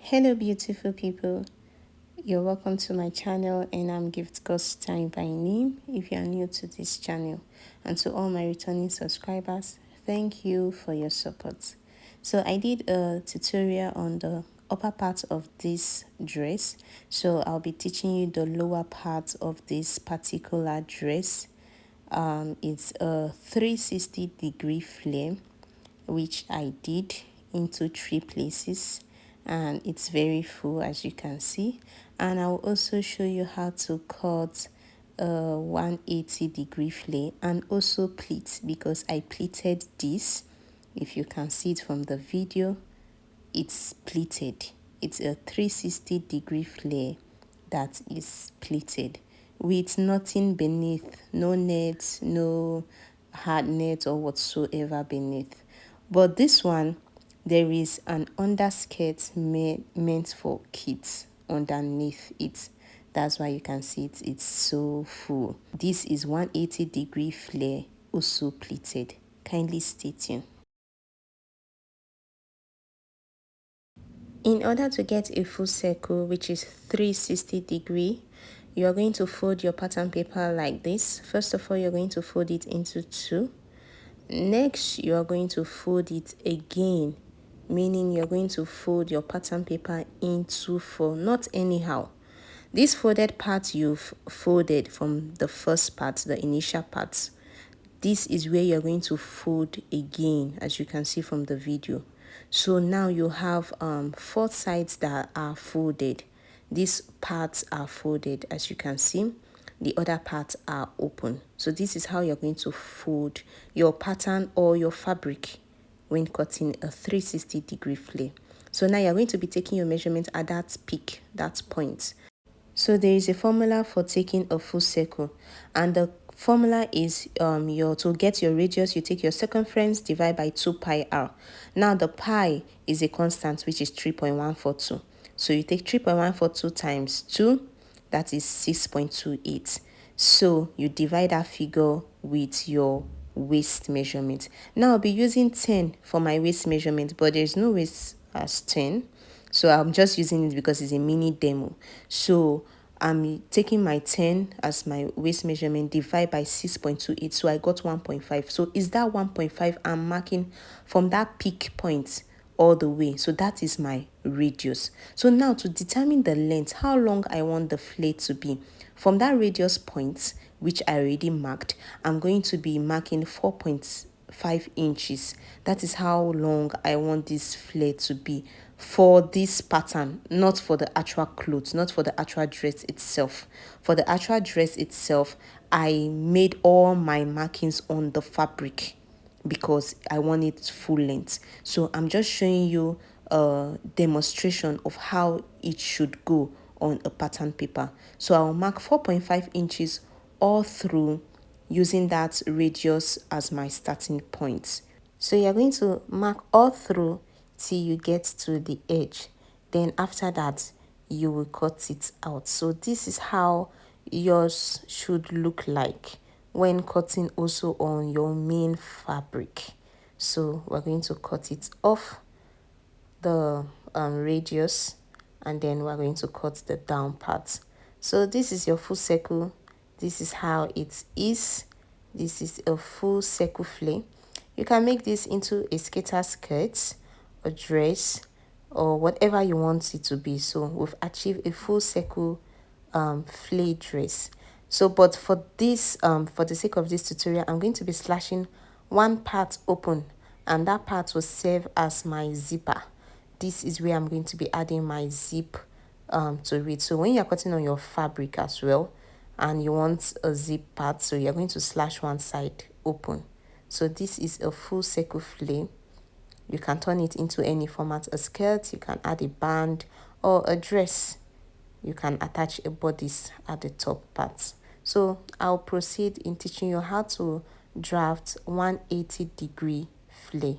Hello beautiful people, you're welcome to my channel and I'm Gift God's Time by name if you are new to this channel, and to all my returning subscribers, thank you for your support. So I did a tutorial on the upper part of this dress, so I'll be teaching you the lower part of this particular dress. It's a 360-degree flare which I did into 3 places, and it's very full as you can see. And I'll also show you how to cut a 180-degree flare and also pleats, because I pleated this. If you can see it from the video, it's pleated. It's a 360-degree flare that is pleated with nothing beneath, no net, no hard net or whatsoever beneath. But this one, there is an underskirt meant for kids underneath it. That's why you can see it, it's so full. This is 180-degree flare, also pleated. Kindly stay tuned. In order to get a full circle, which is 360-degree, you are going to fold your pattern paper like this. First of all, you're going to fold it into 2. Next, you are going to fold it again, meaning you're going to fold your pattern paper into 4, not anyhow. This folded part you've folded from the first part, the initial part, this is where you're going to fold again, as you can see from the video. So now you have 4 sides that are folded. These parts are folded, as you can see. The other parts are open. So this is how you're going to fold your pattern or your fabric when cutting a 360-degree flare. So now you're going to be taking your measurement at that peak, that point. So there is a formula for taking a full circle, and the formula is to get your radius, you take your circumference, divide by 2 pi r. Now the pi is a constant, which is 3.142. So you take 3.142 times 2, that is 6.28. So you divide that figure with your waist measurement. Now I'll be using 10 for my waist measurement, but there's no waist as 10. So I'm just using it because it's a mini demo. So I'm taking my 10 as my waist measurement, divide by 6.28. So I got 1.5. So is that 1.5 I'm marking from that peak point all the way? So that is my radius. So now to determine the length, how long I want the flare to be, from that radius point, which I already marked, I'm going to be marking 4.5 inches. That is how long I want this flare to be for this pattern, not for the actual clothes, not for the actual dress itself. For the actual dress itself, I made all my markings on the fabric because I want it full length. So I'm just showing you a demonstration of how it should go on a pattern paper. So I'll mark 4.5 inches all through, using that radius as my starting point. So you're going to mark all through till you get to the edge. Then after that, you will cut it out. So this is how yours should look like when cutting also on your main fabric. So we're going to cut it off the radius, and then we're going to cut the down part. So this is your full circle. This is how it is. This is a full circle flare. You can make this into a skater skirt, a dress, or whatever you want it to be. So we've achieved a full circle flare dress. So but for this for the sake of this tutorial, I'm going to be slashing one part open, and that part will serve as my zipper. This is where I'm going to be adding my zip to it. So when you're cutting on your fabric as well and you want a zip part, so you're going to slash one side open. So this is a full circle flare. You can turn it into any format, a skirt, you can add a band, or a dress. You can attach a bodice at the top part. So I'll proceed in teaching you how to draft 180-degree flare.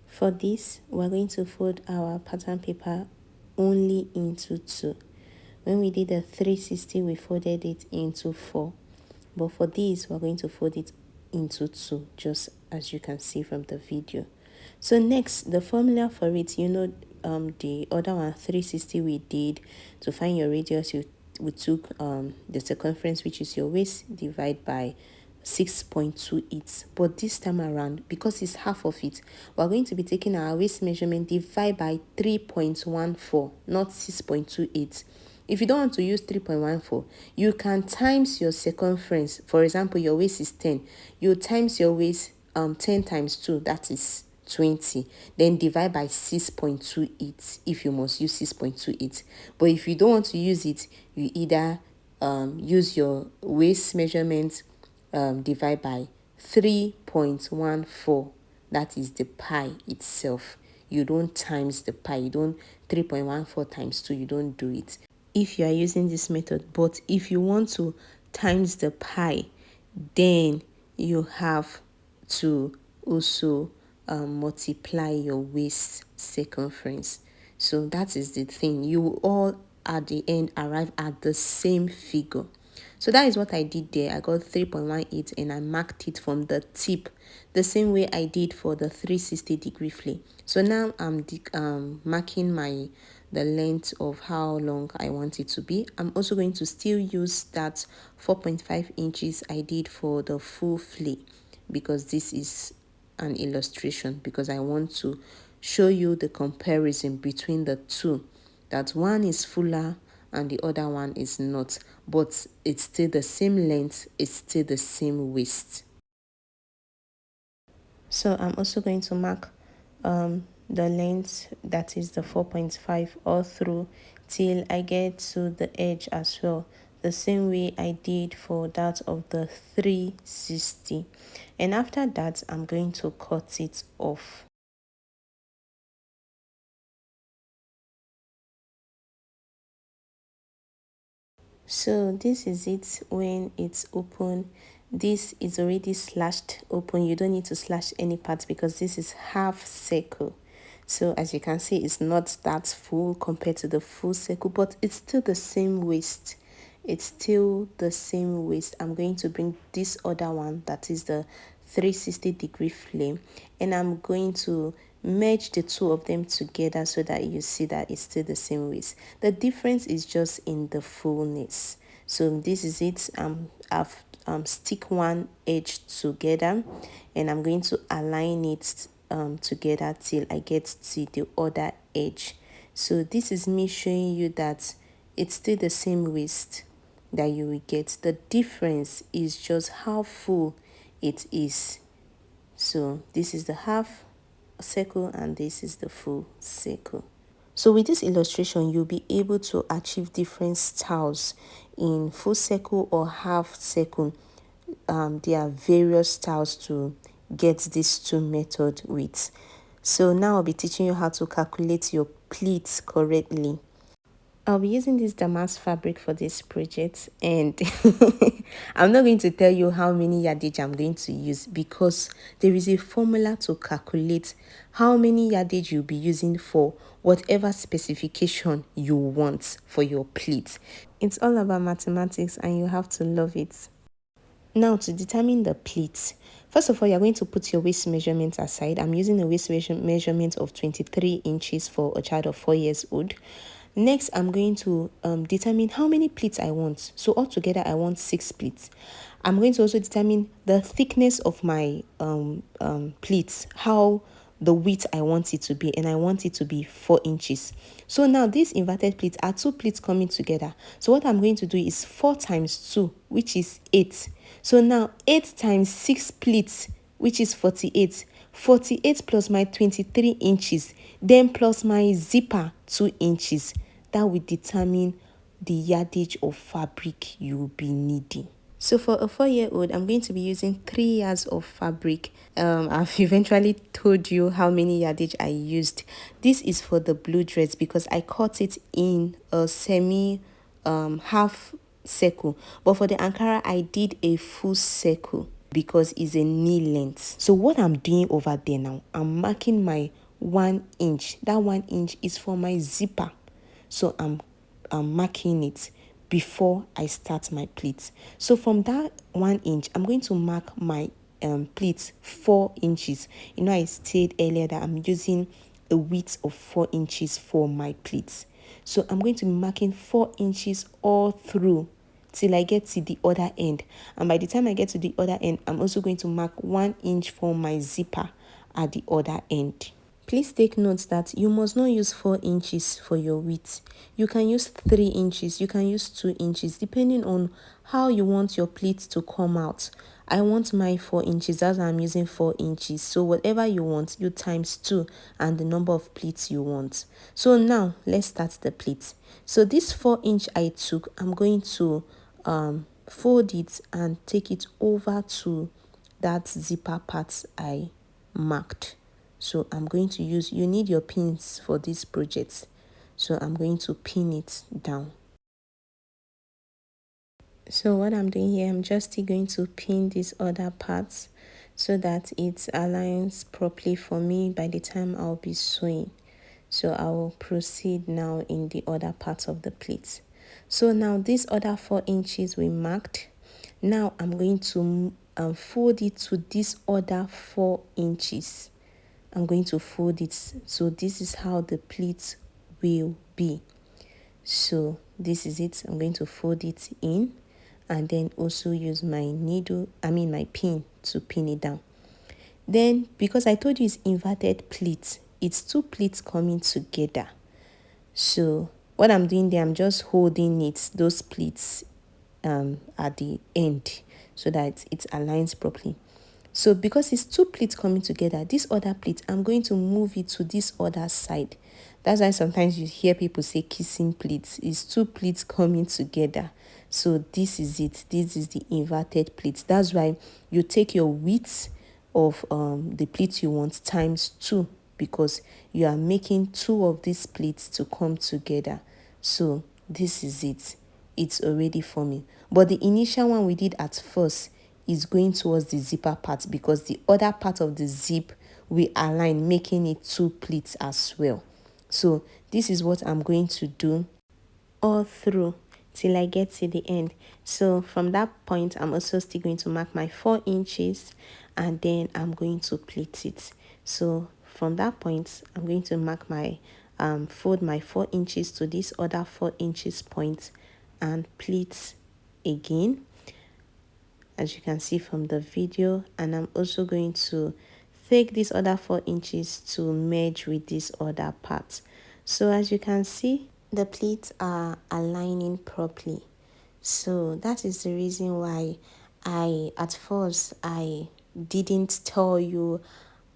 For this, we're going to fold our pattern paper only into 2. When we did the 360, we folded it into 4. But for this, we're going to fold it into 2, just as you can see from the video. So next, the formula for it, the other one 360 we did. To find your radius, we took the circumference, which is your waist, divide by 6.28. But this time around, because it's half of it, we're going to be taking our waist measurement, divide by 3.14, not 6.28. If you don't want to use 3.14, you can times your circumference. For example, your waist is 10. You times your waist 10 times 2, that is 20. Then divide by 6.28 if you must use 6.28. But if you don't want to use it, you either use your waist measurement, divide by 3.14. That is the pi itself. You don't times the pi. You don't 3.14 times 2. You don't do it if you are using this method. But if you want to times the pi, then you have to also multiply your waist circumference. So that is the thing. You will all at the end arrive at the same figure. So that is what I did there. I got 3.18 and I marked it from the tip the same way I did for the 360-degree flay. So now I'm marking the length of how long I want it to be. I'm also going to still use that 4.5 inches I did for the full flay, because this is an illustration, because I want to show you the comparison between the two, that one is fuller and the other one is not, but it's still the same length, it's still the same waist. So I'm also going to mark the length, that is the 4.5, all through till I get to the edge as well, the same way I did for that of the 360. And after that, I'm going to cut it off. So this is it when it's open. This is already slashed open. You don't need to slash any part because this is half circle. So as you can see, it's not that full compared to the full circle, but it's still the same waist. It's still the same waist. I'm going to bring this other one, that is the 360-degree flame, and I'm going to merge the two of them together so that you see that it's still the same waist. The difference is just in the fullness. So this is it. I've stick one edge together and I'm going to align it together till I get to the other edge. So this is me showing you that it's still the same waist that you will get. The difference is just how full it is. So this is the half circle and this is the full circle. So with this illustration, you'll be able to achieve different styles in full circle or half circle. There are various styles to get these two methods with. So now I'll be teaching you how to calculate your pleats correctly. I'll be using this damask fabric for this project, and I'm not going to tell you how many yardage I'm going to use, because there is a formula to calculate how many yardage you'll be using for whatever specification you want for your pleat. It's all about mathematics and you have to love it. Now, to determine the pleats, first of all, you're going to put your waist measurement aside. I'm using a waist measurement of 23 inches for a child of 4 years old. Next, I'm going to determine how many pleats I want. So altogether, I want 6 pleats. I'm going to also determine the thickness of my pleats, how the width I want it to be, and I want it to be 4 inches. So now these inverted pleats are 2 pleats coming together. So what I'm going to do is 4 times 2, which is 8. So now 8 times 6 pleats, which is 48. 48 plus my 23 inches, then plus my zipper 2 inches. That will determine the yardage of fabric you will be needing. So for a 4-year-old, I'm going to be using 3 yards of fabric. I've eventually told you how many yardage I used. This is for the blue dress because I cut it in a semi half circle. But for the Ankara, I did a full circle because it's a knee length. So what I'm doing over there now, I'm marking my 1 inch. That 1 inch is for my zipper. So I'm marking it before I start my pleats. So from that 1 inch, I'm going to mark my pleats 4 inches. You know, I stated earlier that I'm using the width of 4 inches for my pleats. So I'm going to be marking 4 inches all through till I get to the other end. And by the time I get to the other end, I'm also going to mark 1 inch for my zipper at the other end. Please take note that you must not use 4 inches for your width. You can use 3 inches, you can use 2 inches, depending on how you want your pleat to come out. I want my 4 inches, that's why I'm using 4 inches. So whatever you want, you times 2 and the number of pleats you want. So now, let's start the pleat. So this 4 inch I took, I'm going to fold it and take it over to that zipper part I marked. So I'm going to use, you need your pins for this project. So I'm going to pin it down. So what I'm doing here, I'm just still going to pin these other parts so that it aligns properly for me by the time I'll be sewing. So I will proceed now in the other parts of the pleats. So now these other 4 inches we marked. Now I'm going to fold it to this other 4 inches. I'm going to fold it. So this is how the pleat will be. So this is it. I'm going to fold it in and then also use my my pin to pin it down. Then because I told you it's inverted pleat, it's 2 pleats coming together. So what I'm doing there, I'm just holding those pleats at the end so that it aligns properly. So because it's 2 pleats coming together, this other pleat, I'm going to move it to this other side. That's why sometimes you hear people say kissing pleats. It's 2 pleats coming together. So this is it. This is the inverted pleat. That's why you take your width of the pleat you want times 2, because you are making 2 of these pleats to come together. So this is it. It's already forming. But the initial one we did at first is going towards the zipper part, because the other part of the zip we align, making it 2 pleats as well. So this is what I'm going to do all through till I get to the end. So from that point, I'm also still going to mark my 4 inches and then I'm going to pleat it. So from that point, I'm going to mark my fold my 4 inches to this other 4 inches point and pleat again, as you can see from the video. And I'm also going to take this other 4 inches to merge with this other part. So as you can see, the pleats are aligning properly. So that is the reason why at first I didn't tell you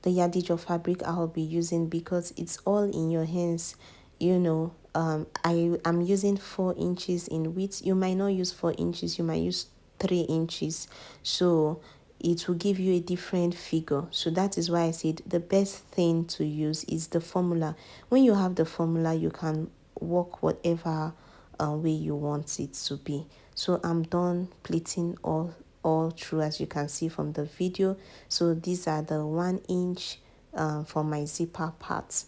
the yardage of fabric I'll be using, because it's all in your hands. I'm using 4 inches in width. You might not use 4 inches, you might use 3 inches. So it will give you a different figure. So that is why I said the best thing to use is the formula. When you have the formula, you can work whatever way you want it to be. So I'm done pleating all through, as you can see from the video. So these are the 1 inch for my zipper parts.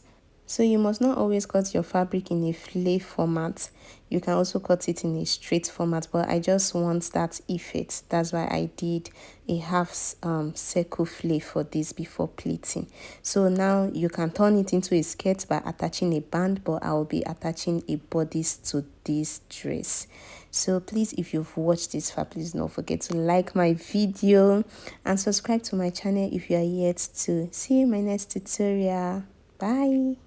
So you must not always cut your fabric in a fillet format. You can also cut it in a straight format, but I just want that effect. That's why I did a half circle fillet for this before pleating. So now you can turn it into a skirt by attaching a band, but I will be attaching a bodice to this dress. So please, if you've watched this far, please don't forget to like my video and subscribe to my channel if you are yet to. See you in my next tutorial. Bye.